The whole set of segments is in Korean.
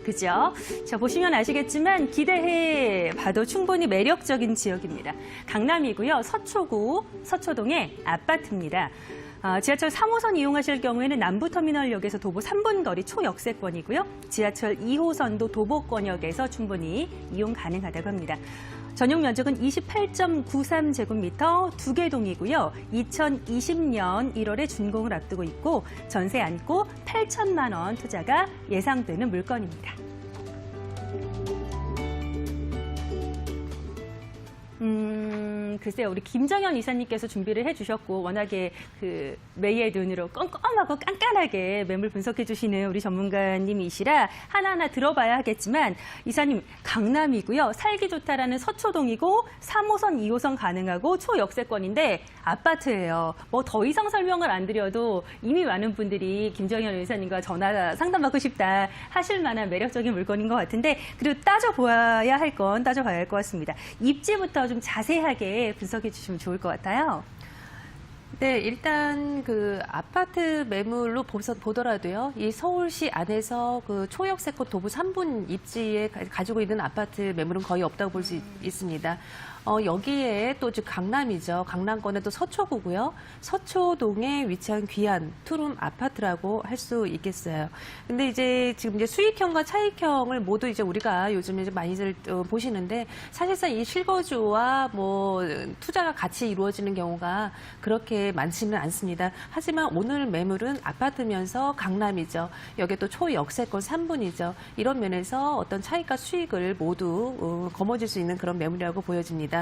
그죠? 자, 보시면 아시겠지만 기대해 봐도 충분히 매력적인 지역입니다. 강남이고요. 서초구, 서초동의 아파트입니다. 지하철 3호선 이용하실 경우에는 남부터미널역에서 도보 3분 거리 초역세권이고요. 지하철 2호선도 도보권역에서 충분히 이용 가능하다고 합니다. 전용 면적은 28.93제곱미터 2개 동이고요. 2020년 1월에 준공을 앞두고 있고 전세 안고 8천만 원 투자가 예상되는 물건입니다. 글쎄요, 우리 김정현 이사님께서 준비를 해주셨고 워낙에 그 매의 눈으로 꼼꼼하고 깐깐하게 매물 분석해 주시는 우리 전문가님이시라 하나하나 들어봐야 하겠지만 이사님, 강남이고요. 살기 좋다라는 서초동이고 3호선, 2호선 가능하고 초역세권인데 아파트예요. 뭐 더 이상 설명을 안 드려도 이미 많은 분들이 김정현 이사님과 전화 상담받고 싶다 하실 만한 매력적인 물건인 것 같은데 그리고 따져봐야 할 건 따져봐야 할 것 같습니다. 입지부터 좀 자세하게 분석해 주시면 좋을 것 같아요. 네, 일단 그 아파트 매물로 보더라도요, 이 서울시 안에서 그 초역세권 도보 3분 입지에 가지고 있는 아파트 매물은 거의 없다고 볼 수 있습니다. 여기에 또 즉 강남이죠. 강남권의 또 서초구고요. 서초동에 위치한 귀한 투룸 아파트라고 할 수 있겠어요. 근데 이제 지금 이제 수익형과 차익형을 모두 이제 우리가 요즘에 이제 많이들 보시는데 사실상 이 실거주와 뭐 투자가 같이 이루어지는 경우가 그렇게 많지는 않습니다. 하지만 오늘 매물은 아파트면서 강남이죠. 여기에 또 초역세권 3분이죠. 이런 면에서 어떤 차익과 수익을 모두 거머쥘 수 있는 그런 매물이라고 보여집니다.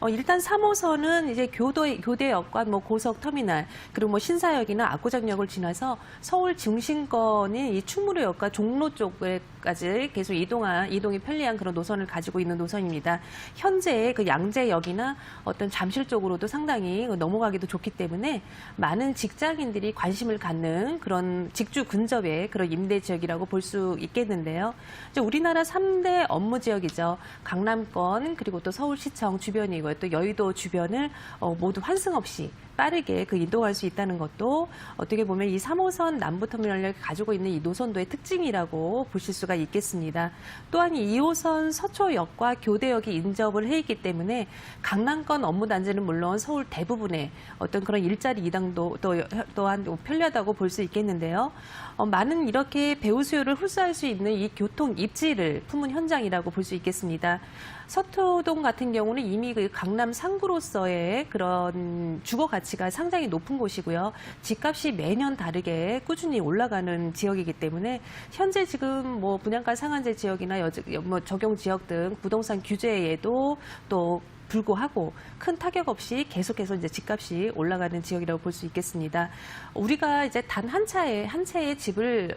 일단 3호선은 이제 교대역과 뭐 고속터미널 그리고 뭐 신사역이나 압구정역을 지나서 서울 중심권인 이 충무로역과 종로 쪽까지 계속 이동이 편리한 그런 노선을 가지고 있는 노선입니다. 현재 그 양재역이나 어떤 잠실 쪽으로도 상당히 넘어가기도 좋기 때문에 많은 직장인들이 관심을 갖는 그런 직주 근접의 그런 임대 지역이라고 볼 수 있겠는데요. 이제 우리나라 3대 업무 지역이죠. 강남권 그리고 또 서울시청 주변이고요. 또 여의도 주변을 모두 환승 없이 빠르게 이동할 수 있다는 것도 어떻게 보면 이 3호선 남부터미널역이 가지고 있는 이 노선도의 특징이라고 보실 수가 있겠습니다. 또한 이 2호선 서초역과 교대역이 인접을 해 있기 때문에 강남권 업무 단지는 물론 서울 대부분의 어떤 그런 일자리 이동도 또한 편리하다고 볼 수 있겠는데요. 많은 이렇게 배우 수요를 흡수할 수 있는 이 교통 입지를 품은 현장이라고 볼 수 있겠습니다. 서초동 같은 경우는 이미 그 강남 상구로서의 그런 주거 가치가 상당히 높은 곳이고요. 집값이 매년 다르게 꾸준히 올라가는 지역이기 때문에 현재 지금 뭐 분양가 상한제 지역이나 뭐 적용 지역 등 부동산 규제에도 또 불구하고 큰 타격 없이 계속해서 이제 집값이 올라가는 지역이라고 볼 수 있겠습니다. 우리가 이제 단 한 채의 집을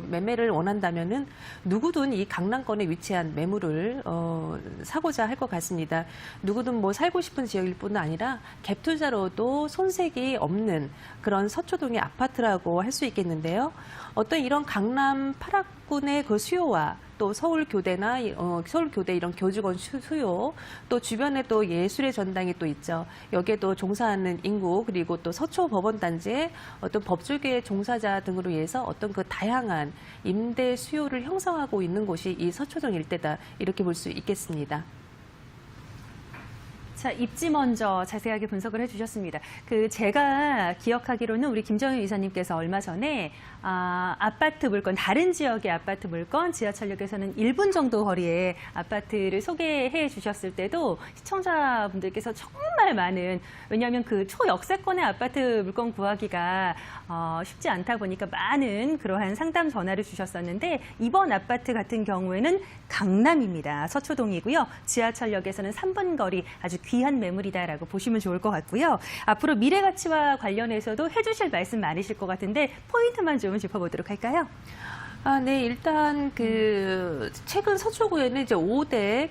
매매를 원한다면은 누구든 이 강남권에 위치한 매물을 사고자 할 것 같습니다. 누구든 뭐 살고 싶은 지역일 뿐 아니라 갭 투자로도 손색이 없는 그런 서초동의 아파트라고 할 수 있겠는데요. 어떤 이런 강남 8학군의 그 수요와 또 서울교대나 서울교대 이런 교직원 수요, 또 주변에 또 예술의 전당이 또 있죠. 여기에도 종사하는 인구 그리고 또 서초법원단지의 어떤 법조계 종사자 등으로 인해서 어떤 그 다양한 임대 수요를 형성하고 있는 곳이 이 서초동 일대다 이렇게 볼 수 있겠습니다. 자, 입지 먼저 자세하게 분석을 해주셨습니다. 제가 기억하기로는 우리 김정현 이사님께서 얼마 전에 아파트 물건, 다른 지역의 아파트 물건, 지하철역에서는 1분 정도 거리에 아파트를 소개해 주셨을 때도 시청자분들께서 정말 많은, 왜냐하면 그 초역세권의 아파트 물건 구하기가 쉽지 않다 보니까 많은 그러한 상담 전화를 주셨었는데 이번 아파트 같은 경우에는 강남입니다. 서초동이고요. 지하철역에서는 3분 거리 아주 귀한 매물이다라고 보시면 좋을 것 같고요. 앞으로 미래 가치와 관련해서도 해주실 말씀 많으실 것 같은데 포인트만 좀 짚어보도록 할까요? 네, 일단 최근 서초구에는 이제 5대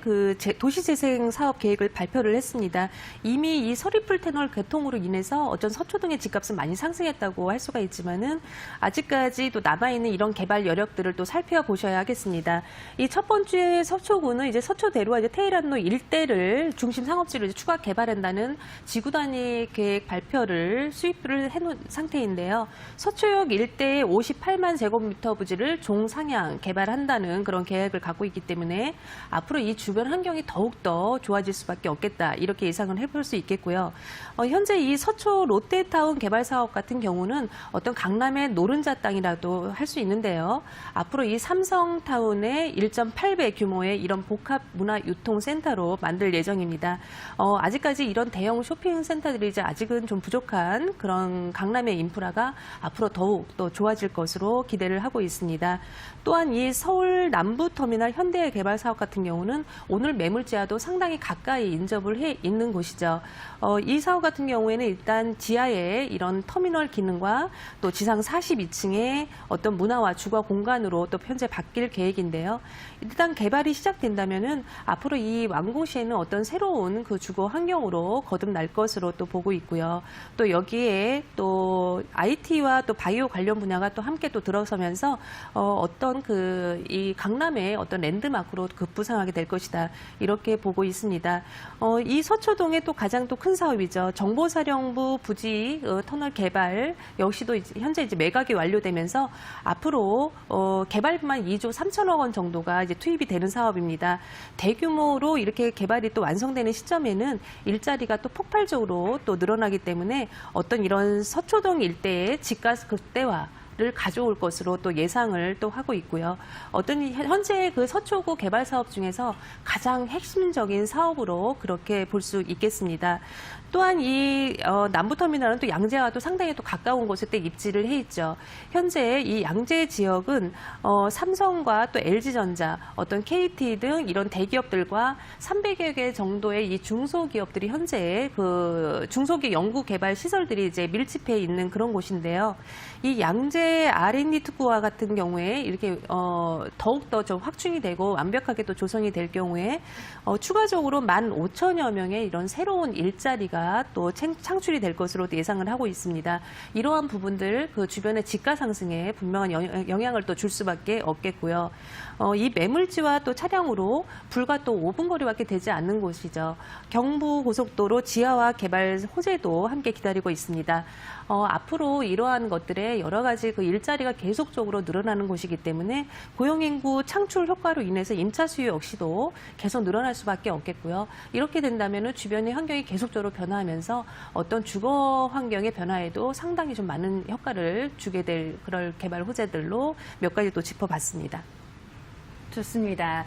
도시재생 사업 계획을 발표를 했습니다. 이미 이 서리풀 터널 개통으로 인해서 어떤 서초동의 집값은 많이 상승했다고 할 수가 있지만은 아직까지 또 남아있는 이런 개발 여력들을 또 살펴보셔야 하겠습니다. 이 첫 번째 서초구는 이제 서초대로와 이제 테헤란로 일대를 중심 상업지로 이제 추가 개발한다는 지구 단위 계획 발표를 수립을 해놓은 상태인데요. 서초역 일대의 58만 제곱미터 부지를 매물을 종상향 개발한다는 그런 계획을 갖고 있기 때문에 앞으로 이 주변 환경이 더욱더 좋아질 수밖에 없겠다. 이렇게 예상을 해볼 수 있겠고요. 현재 이 서초 롯데타운 개발 사업 같은 경우는 어떤 강남의 노른자 땅이라도 할 수 있는데요. 앞으로 이 삼성타운의 1.8배 규모의 이런 복합 문화 유통센터로 만들 예정입니다. 아직까지 이런 대형 쇼핑센터들이 이제 아직은 좀 부족한 그런 강남의 인프라가 앞으로 더욱 더 좋아질 것으로 기대를 하고 있습니다. 또한 이 서울 남부터미널 현대 개발 사업 같은 경우는 오늘 매물지하도 상당히 가까이 인접을 해 있는 곳이죠. 이 사업 같은 경우에는 일단 지하에 이런 터미널 기능과 또 지상 42층의 어떤 문화와 주거 공간으로 또 현재 바뀔 계획인데요. 일단 개발이 시작된다면은 앞으로 이 완공시에는 어떤 새로운 그 주거 환경으로 거듭날 것으로 또 보고 있고요. 또 여기에 또 IT와 또 바이오 관련 분야가 또 함께 또 들어서면서 어떤 그 이 강남의 어떤 랜드마크로 급부상하게 될 것이다. 이렇게 보고 있습니다. 이 서초동의 또 가장 또 큰 사업이죠. 정보사령부 부지 터널 개발 역시도 현재 이제 매각이 완료되면서 앞으로 개발비만 2조 3천억 원 정도가 이제 투입이 되는 사업입니다. 대규모로 이렇게 개발이 또 완성되는 시점에는 일자리가 또 폭발적으로 또 늘어나기 때문에 어떤 이런 서초동 일대의 집가 극대화 를 가져올 것으로 또 예상을 또 하고 있고요. 현재 그 서초구 개발 사업 중에서 가장 핵심적인 사업으로 그렇게 볼 수 있겠습니다. 또한 이 남부터미널은 또 양재와 또 상당히 또 가까운 곳에 또 입지를 해 있죠. 현재 이 양재 지역은 삼성과 또 LG전자, 어떤 KT 등 이런 대기업들과 300여 개 정도의 이 중소기업들이 현재 그 중소기업 연구 개발 시설들이 이제 밀집해 있는 그런 곳인데요. 이 양재 R&D 특구와 같은 경우에 이렇게 더욱더 좀 확충이 되고 완벽하게 또 조성이 될 경우에 추가적으로 15,000여 명의 이런 새로운 일자리가 또 창출이 될 것으로 예상을 하고 있습니다. 이러한 부분들 그 주변의 집가 상승에 분명한 영향을 또 줄 수밖에 없겠고요. 이 매물지와 또 차량으로 불과 또 5분 거리밖에 되지 않는 곳이죠. 경부고속도로 지하화 개발 호재도 함께 기다리고 있습니다. 앞으로 이러한 것들에 여러 가지 그 일자리가 계속적으로 늘어나는 곳이기 때문에 고용인구 창출 효과로 인해서 임차 수요 역시도 계속 늘어날 수밖에 없겠고요. 이렇게 된다면 주변의 환경이 계속적으로 변화하면서 어떤 주거 환경의 변화에도 상당히 좀 많은 효과를 주게 될 그럴 개발 호재들로 몇 가지 또 짚어봤습니다. 좋습니다.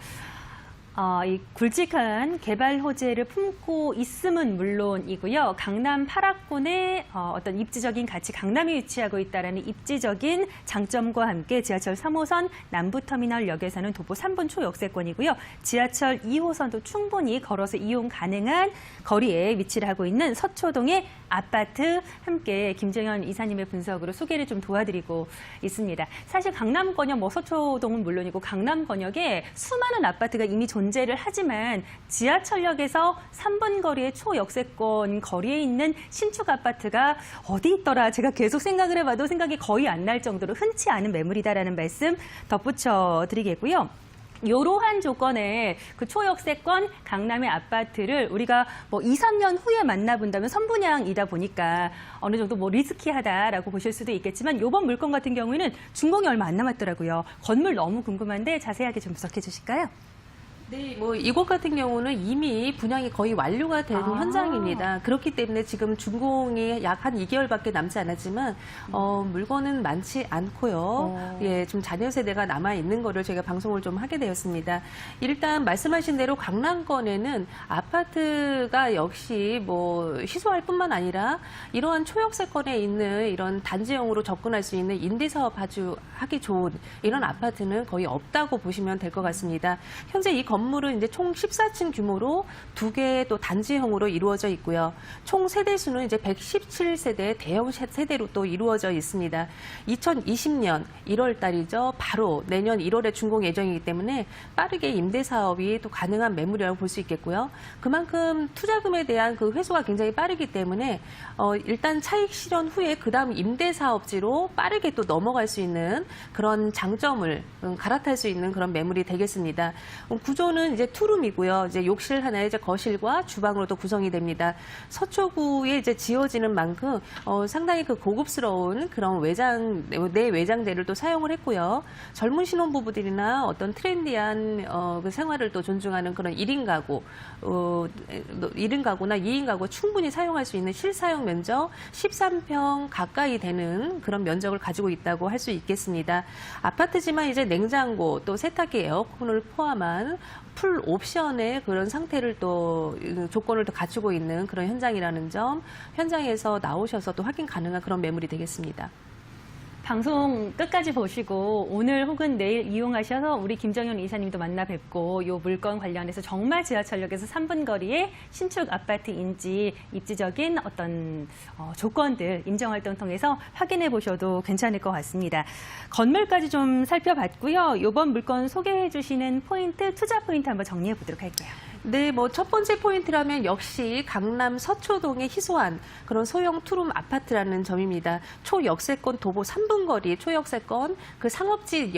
이 굵직한 개발 호재를 품고 있음은 물론이고요. 강남 8학군의 어떤 입지적인 가치, 강남이 위치하고 있다는 입지적인 장점과 함께 지하철 3호선 남부터미널역에서는 도보 3분 초역세권이고요. 지하철 2호선도 충분히 걸어서 이용 가능한 거리에 위치를 하고 있는 서초동의 아파트 함께 김정현 이사님의 분석으로 소개를 좀 도와드리고 있습니다. 사실 강남권역, 서초동은 물론이고 강남권역에 수많은 아파트가 이미 존재를 하지만 지하철역에서 3분 거리의 초역세권 거리에 있는 신축 아파트가 어디 있더라 제가 계속 생각을 해봐도 생각이 거의 안 날 정도로 흔치 않은 매물이다라는 말씀 덧붙여 드리겠고요. 이러한 조건의 그 초역세권 강남의 아파트를 우리가 2, 3년 후에 만나본다면 선분양이다 보니까 어느 정도 리스키하다라고 보실 수도 있겠지만 이번 물건 같은 경우에는 준공이 얼마 안 남았더라고요. 건물 너무 궁금한데 자세하게 좀 분석해 주실까요? 네, 이곳 같은 경우는 이미 분양이 거의 완료가 된 현장입니다. 그렇기 때문에 지금 준공이 약 한 2개월밖에 남지 않았지만 물건은 많지 않고요. 예, 좀 잔여 세대가 남아 있는 거를 저희가 방송을 좀 하게 되었습니다. 일단 말씀하신 대로 강남권에는 아파트가 역시 희소할 뿐만 아니라 이러한 초역세권에 있는 이런 단지형으로 접근할 수 있는 임대사업 아주 하기 좋은 이런 아파트는 거의 없다고 보시면 될 것 같습니다. 현재 이 건물은 이제 총 14층 규모로 2개의 또 단지형으로 이루어져 있고요. 총 세대 수는 이제 117세대 대형 세대로 또 이루어져 있습니다. 2020년 1월 달이죠. 바로 내년 1월에 준공 예정이기 때문에 빠르게 임대 사업이 또 가능한 매물이라고 볼 수 있겠고요. 그만큼 투자금에 대한 그 회수가 굉장히 빠르기 때문에 일단 차익 실현 후에 그다음 임대 사업지로 빠르게 또 넘어갈 수 있는 그런 장점을 갈아탈 수 있는 그런 매물이 되겠습니다. 구조는 서초는 이제 투룸이고요. 이제 욕실 하나에 이제 거실과 주방으로도 구성이 됩니다. 서초구에 이제 지어지는 만큼 상당히 그 고급스러운 그런 내 외장재를 또 사용을 했고요. 젊은 신혼부부들이나 어떤 트렌디한 그 생활을 또 존중하는 그런 1인 가구, 1인 가구나 2인 가구 충분히 사용할 수 있는 실사용 면적 13평 가까이 되는 그런 면적을 가지고 있다고 할 수 있겠습니다. 아파트지만 이제 냉장고 또 세탁기 에어컨을 포함한 풀 옵션의 그런 상태를 또 조건을 또 갖추고 있는 그런 현장이라는 점 현장에서 나오셔서 또 확인 가능한 그런 매물이 되겠습니다. 방송 끝까지 보시고 오늘 혹은 내일 이용하셔서 우리 김정현 이사님도 만나 뵙고 이 물건 관련해서 정말 지하철역에서 3분 거리에 신축 아파트인지 입지적인 어떤 조건들 임정활동 통해서 확인해 보셔도 괜찮을 것 같습니다. 건물까지 좀 살펴봤고요. 이번 물건 소개해 주시는 포인트, 투자 포인트 한번 정리해 보도록 할게요. 네, 뭐 첫 번째 포인트라면 역시 강남 서초동의 희소한 그런 소형 투룸 아파트라는 점입니다. 초역세권 도보 3분 거리 초역세권 그 상업지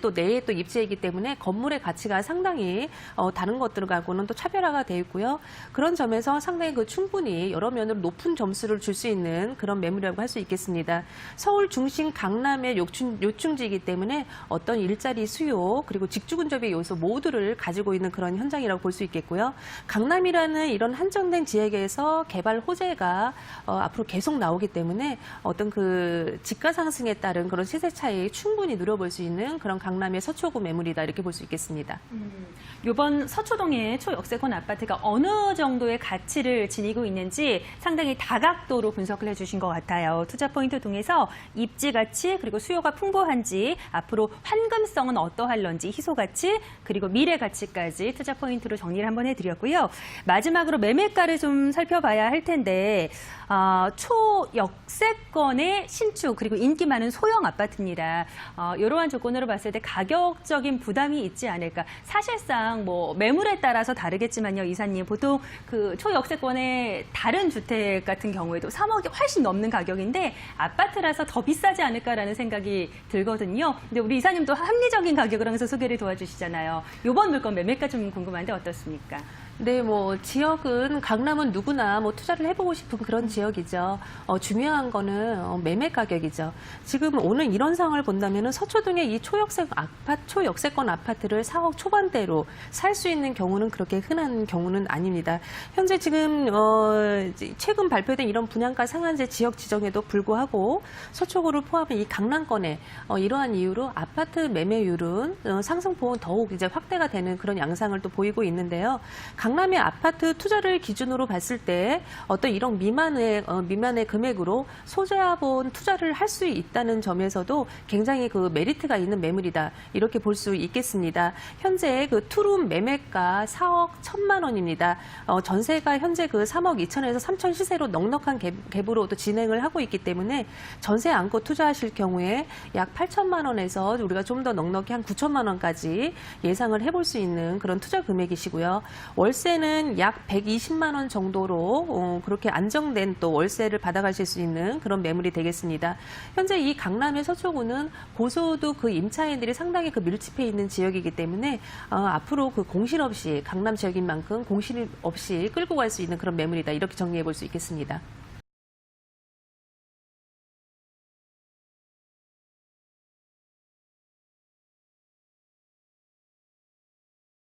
또 내에 또 입지이기 때문에 건물의 가치가 상당히 다른 것들하고는 또 차별화가 되어 있고요. 그런 점에서 상당히 그 충분히 여러 면으로 높은 점수를 줄 수 있는 그런 매물이라고 할 수 있겠습니다. 서울 중심 강남의 요충지이기 때문에 어떤 일자리 수요 그리고 직주근접의 요소 모두를 가지고 있는 그런 현장이라고 볼 수 있겠고요. 강남이라는 이런 한정된 지역에서 개발 호재가 앞으로 계속 나오기 때문에 어떤 그 집가 상승에 따른 그런 시세 차이 충분히 누려볼 수 있는 그런 강남의 서초구 매물이다 이렇게 볼 수 있겠습니다. 이번 서초동의 초역세권 아파트가 어느 정도의 가치를 지니고 있는지 상당히 다각도로 분석을 해주신 것 같아요. 투자 포인트 통해서 입지 가치 그리고 수요가 풍부한지 앞으로 환금성은 어떠할런지 희소 가치 그리고 미래 가치까지 투자 포인트로 정리를 한번 해드렸고요. 마지막으로 매매가를 좀 살펴봐야 할 텐데 초역세권의 신축 그리고 인기 많은 소형 아파트입니다. 이러한 조건으로 봤을 때 가격적인 부담이 있지 않을까. 사실상 뭐 매물에 따라서 다르겠지만요, 이사님 보통 그 초역세권의 다른 주택 같은 경우에도 3억이 훨씬 넘는 가격인데 아파트라서 더 비싸지 않을까라는 생각이 들거든요. 근데 우리 이사님도 합리적인 가격을 항상 소개를 도와주시잖아요. 이번 물건 매매가 좀 궁금한데 어떻습니까? 네, 뭐 지역은 강남은 누구나 뭐 투자를 해보고 싶은 그런 지역이죠. 중요한 거는 매매 가격이죠. 지금 오늘 이런 상황을 본다면은 서초동의 이 초역세권 아파트를 4억 초반대로 살 수 있는 경우는 그렇게 흔한 경우는 아닙니다. 현재 지금 최근 발표된 이런 분양가 상한제 지역 지정에도 불구하고 서초구를 포함한 이 강남권에 이러한 이유로 아파트 매매율은 상승폭은 더욱 이제 확대가 되는 그런 양상을 또 보이고 있는데요. 강남의 아파트 투자를 기준으로 봤을 때 어떤 이런 미만의 금액으로 소자본 투자를 할 수 있다는 점에서도 굉장히 그 메리트가 있는 매물이다 이렇게 볼 수 있겠습니다. 현재 그 투룸 매매가 4억 1천만 원입니다. 전세가 현재 그 3억 2천에서 3천 시세로 넉넉한 갭으로 또 진행을 하고 있기 때문에 전세 안고 투자하실 경우에 약 8천만 원에서 우리가 좀 더 넉넉히 한 9천만 원까지 예상을 해볼 수 있는 그런 투자 금액이시고요. 월세는 약 120만 원 정도로 그렇게 안정된 또 월세를 받아가실 수 있는 그런 매물이 되겠습니다. 현재 이 강남의 서초구는 고소득 그 임차인들이 상당히 그 밀집해 있는 지역이기 때문에 앞으로 그 공실 없이 강남 지역인 만큼 공실 없이 끌고 갈 수 있는 그런 매물이다 이렇게 정리해 볼 수 있겠습니다.